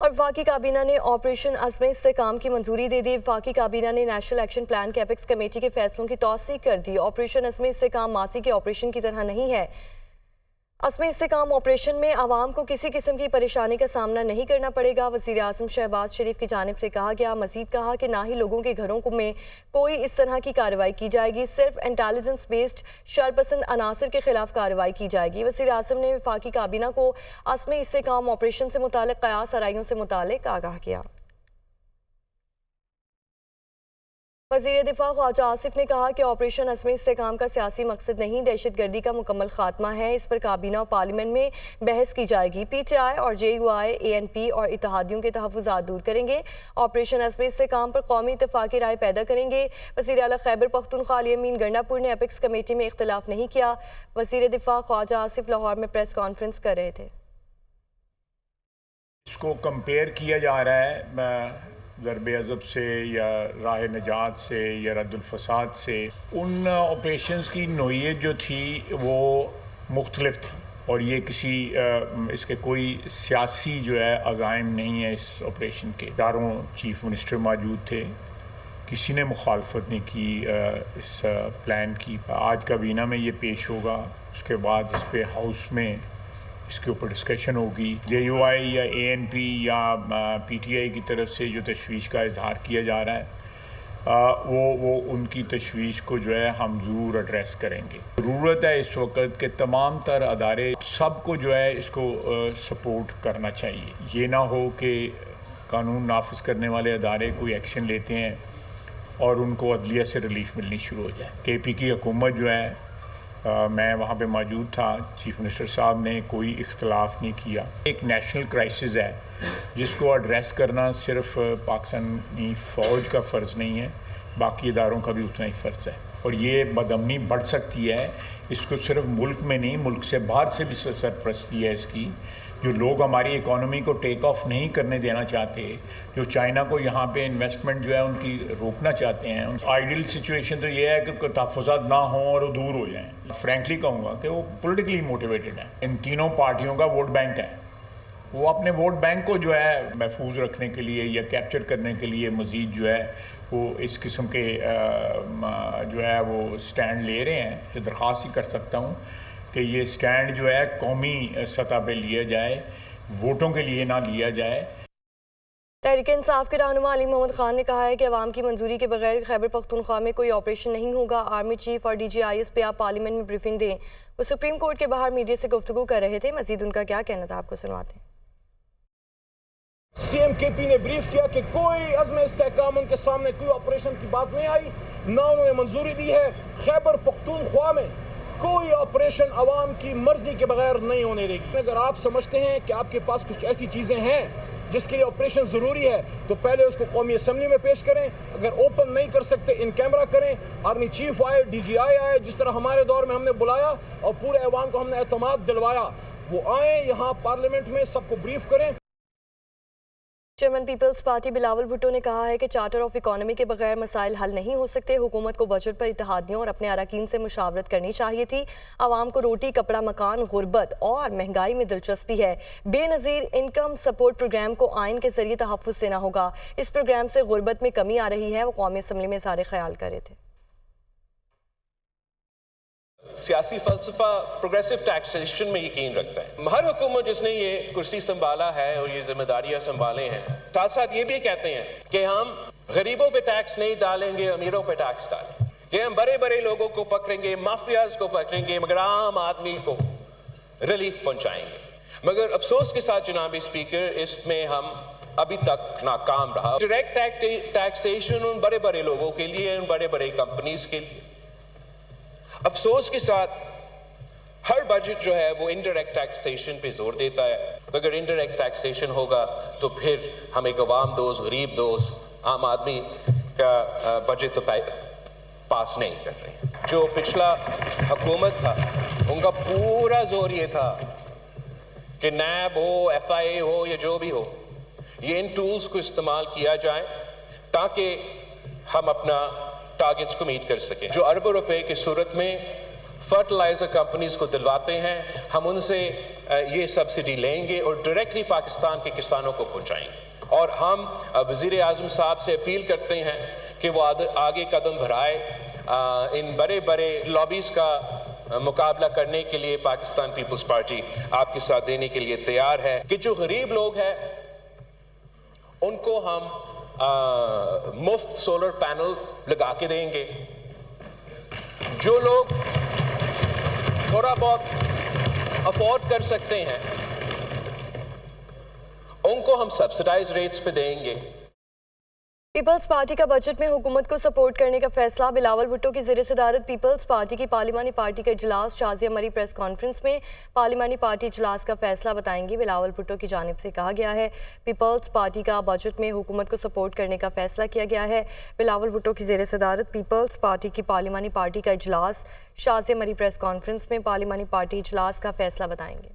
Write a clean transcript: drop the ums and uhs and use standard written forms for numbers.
اور وفاقی کابینہ نے آپریشن عزم استحکام کی منظوری دے دی۔ وفاقی کابینہ نے نیشنل ایکشن پلان کے اپیکس کمیٹی کے فیصلوں کی توثیق کر دی۔ آپریشن عزم استحکام ماضی کے آپریشن کی طرح نہیں ہے۔ عزم استحکام آپریشن میں عوام کو کسی قسم کی پریشانی کا سامنا نہیں کرنا پڑے گا۔ وزیر اعظم شہباز شریف کی جانب سے کہا گیا۔ مزید کہا کہ نہ ہی لوگوں کے گھروں میں کوئی اس طرح کی کارروائی کی جائے گی، صرف انٹیلیجنس بیسڈ شرپسند عناصر کے خلاف کارروائی کی جائے گی۔ وزیر اعظم نے وفاقی کابینہ کو عزم استحکام آپریشن سے متعلق قیاس آرائیوں سے متعلق آگاہ کیا۔ وزیر دفاع خواجہ آصف نے کہا کہ آپریشن عزم استحکام کا سیاسی مقصد نہیں، دہشت گردی کا مکمل خاتمہ ہے۔ اس پر کابینہ اور پارلیمنٹ میں بحث کی جائے گی۔ پی ٹی آئی اور جے you I a N P اور اتحادیوں کے تحفظات دور کریں گے۔ آپریشن عزم استحکام پر قومی اتفاق کی رائے پیدا کریں گے۔ وزیر اعلیٰ خیبر پختونخوا علی امین گنڈا پور نے اپیکس کمیٹی میں اختلاف نہیں کیا۔ وزیر دفاع خواجہ آصف لاہور میں پریس کانفرنس کر رہے تھے۔ اس کو کمپیئر کیا جا رہا ہے ضرب عضب سے یا راہ نجات سے یا رد الفساد سے۔ ان آپریشنز کی نوعیت جو تھی وہ مختلف تھی، اور یہ کسی اس کے کوئی سیاسی جو ہے عزائم نہیں ہے۔ اس آپریشن کے چاروں چیف منسٹر موجود تھے، کسی نے مخالفت نہیں کی اس پلان کی۔ آج کابینہ میں یہ پیش ہوگا، اس کے بعد اس پہ ہاؤس میں اس کے اوپر ڈسکشن ہوگی۔ جے یو آئی یا اے این پی یا پی ٹی آئی کی طرف سے جو تشویش کا اظہار کیا جا رہا ہے وہ ان کی تشویش کو جو ہے ہم ضرور ایڈریس کریں گے۔ ضرورت ہے اس وقت کہ تمام تر ادارے سب کو جو ہے اس کو سپورٹ کرنا چاہیے۔ یہ نہ ہو کہ قانون نافذ کرنے والے ادارے کوئی ایکشن لیتے ہیں اور ان کو عدلیہ سے ریلیف ملنی شروع ہو جائے۔ کے پی کی حکومت جو ہے، میں وہاں پہ موجود تھا، چیف منسٹر صاحب نے کوئی اختلاف نہیں کیا۔ ایک نیشنل کرائسس ہے جس کو ایڈریس کرنا صرف پاکستانی فوج کا فرض نہیں ہے، باقی اداروں کا بھی اتنا ہی فرض ہے۔ اور یہ بدامنی بڑھ سکتی ہے، اس کو صرف ملک میں نہیں، ملک سے باہر سے بھی سرپرستی ہے اس کی۔ جو لوگ ہماری اکانومی کو ٹیک آف نہیں کرنے دینا چاہتے، جو چائنا کو یہاں پہ انویسٹمنٹ جو ہے ان کی روکنا چاہتے ہیں، آئیڈیل سچویشن تو یہ ہے کہ تحفظات نہ ہوں اور وہ دور ہو جائیں۔ فرینکلی کہوں گا کہ وہ پولیٹیکلی موٹیویٹڈ ہیں۔ ان تینوں پارٹیوں کا ووٹ بینک ہے، وہ اپنے ووٹ بینک کو جو ہے محفوظ رکھنے کے لیے یا کیپچر کرنے کے لیے مزید جو ہے وہ اس قسم کے جو ہے وہ سٹینڈ لے رہے ہیں۔ درخواست ہی کر سکتا ہوں کہ یہ سٹینڈ جو ہے قومی سطح پہ لیا جائے، ووٹوں کے لیے نہ لیا جائے۔ تحریک انصاف کے رہنما علی محمد خان نے کہا ہے کہ عوام کی منظوری کے بغیر خیبر پختونخوا میں کوئی آپریشن نہیں ہوگا۔ آرمی چیف اور D G I S P آپ پارلیمنٹ میں بریفنگ دیں۔ وہ سپریم کورٹ کے باہر میڈیا سے گفتگو کر رہے تھے۔ مزید ان کا کیا کہنا تھا، آپ کو سنواتے ہیں۔ سی ایم کے پی نے بریف کیا کہ کوئی عزم استحکام ان کے سامنے کوئی آپریشن کی بات نہیں آئی، نہ انہوں نے منظوری دی ہے۔ خیبر پختونخوا میں کوئی آپریشن عوام کی مرضی کے بغیر نہیں ہونے دے گی۔ اگر آپ سمجھتے ہیں کہ آپ کے پاس کچھ ایسی چیزیں ہیں جس کے لیے آپریشن ضروری ہے تو پہلے اس کو قومی اسمبلی میں پیش کریں۔ اگر اوپن نہیں کر سکتے ان کیمرہ کریں، آرمی چیف آئے، ڈی جی آئی آئے، جس طرح ہمارے دور میں ہم نے بلایا اور پورے ایوان کو ہم نے اعتماد دلوایا، وہ آئیں یہاں پارلیمنٹ میں، سب کو بریف کریں۔ چیئرمین پیپلز پارٹی بلاول بھٹو نے کہا ہے کہ چارٹر آف اکانومی کے بغیر مسائل حل نہیں ہو سکتے۔ حکومت کو بجٹ پر اتحادیوں اور اپنے اراکین سے مشاورت کرنی چاہیے تھی۔ عوام کو روٹی، کپڑا، مکان، غربت اور مہنگائی میں دلچسپی ہے۔ بے نظیر انکم سپورٹ پروگرام کو آئین کے ذریعے تحفظ دینا ہوگا۔ اس پروگرام سے غربت میں کمی آ رہی ہے۔ وہ قومی اسمبلی میں اظہار خیال کر رہے تھے۔ سیاسی فلسفہ پروگریسو ٹیکسیشن میں یقین رکھتا ہے۔ ہر حکومت جس نے یہ کرسی سنبھالا ہے اور یہ ذمہ داریاں سنبھالے ہیں، ساتھ ساتھ یہ بھی کہتے ہیں کہ ہم غریبوں پہ ٹیکس نہیں ڈالیں گے، امیروں پہ ٹیکس ڈالیں گے، کہ ہم بڑے بڑے لوگوں کو پکڑیں گے، مافیاز کو پکڑیں گے، مگر عام آدمی کو ریلیف پہنچائیں گے۔ مگر افسوس کے ساتھ جناب اسپیکر، اس میں ہم ابھی تک ناکام رہا۔ ڈائریکٹ ٹیکسیشن ان بڑے بڑے لوگوں کے لیے، ان بڑے بڑے کمپنیز کے لیے۔ افسوس کے ساتھ ہر بجٹ جو ہے وہ انڈائریکٹ ٹیکسیشن پہ زور دیتا ہے۔ تو اگر انڈائریکٹ ٹیکسیشن ہوگا تو پھر ہم ایک عوام دوست، غریب دوست، عام آدمی کا بجٹ تو پاس نہیں کر رہے ہیں۔ جو پچھلا حکومت تھا ان کا پورا زور یہ تھا کہ نیب ہو، ایف آئی اے ہو یا جو بھی ہو، یہ ان ٹولز کو استعمال کیا جائے تاکہ ہم اپنا ٹارگٹس کو میٹ کر سکیں۔ جو اربوں روپے کی صورت میں فرٹیلائزر کمپنیز کو دلواتے ہیں، ہم ان سے یہ سبسڈی لیں گے اور ڈائریکٹلی پاکستان کے کسانوں کو پہنچائیں گے. اور ہم وزیر اعظم صاحب سے اپیل کرتے ہیں کہ وہ آگے قدم بڑھائے. ان بڑے بڑے لابیز کا مقابلہ کرنے کے لیے پاکستان پیپلز پارٹی آپ کے ساتھ دینے کے لیے تیار ہے کہ جو غریب لوگ ہیں ان کو ہم مفت سولر پینل لگا کے دیں گے. جو لوگ تھوڑا بہت افورڈ کر سکتے ہیں ان کو ہم سبسڈائز ریٹس پہ دیں گے. پیپلز پارٹی کا بجٹ میں حکومت کو سپورٹ کرنے کا فیصلہ. بلاول بھٹو کی زیر صدارت پیپلز پارٹی کی پارلیمانی پارٹی کا اجلاس. شازیہ مری پریس کانفرنس میں پارلیمانی پارٹی اجلاس کا فیصلہ بتائیں گی. بلاول بھٹو کی جانب سے کہا گیا ہے پیپلز پارٹی کا بجٹ میں حکومت کو سپورٹ کرنے کا فیصلہ کیا گیا ہے. بلاول بھٹو کی زیر صدارت پیپلز پارٹی کی پارلیمانی پارٹی کا اجلاس. شازیہ مری پریس کانفرنس میں پارلیمانی پارٹی اجلاس کا فیصلہ بتائیں گے.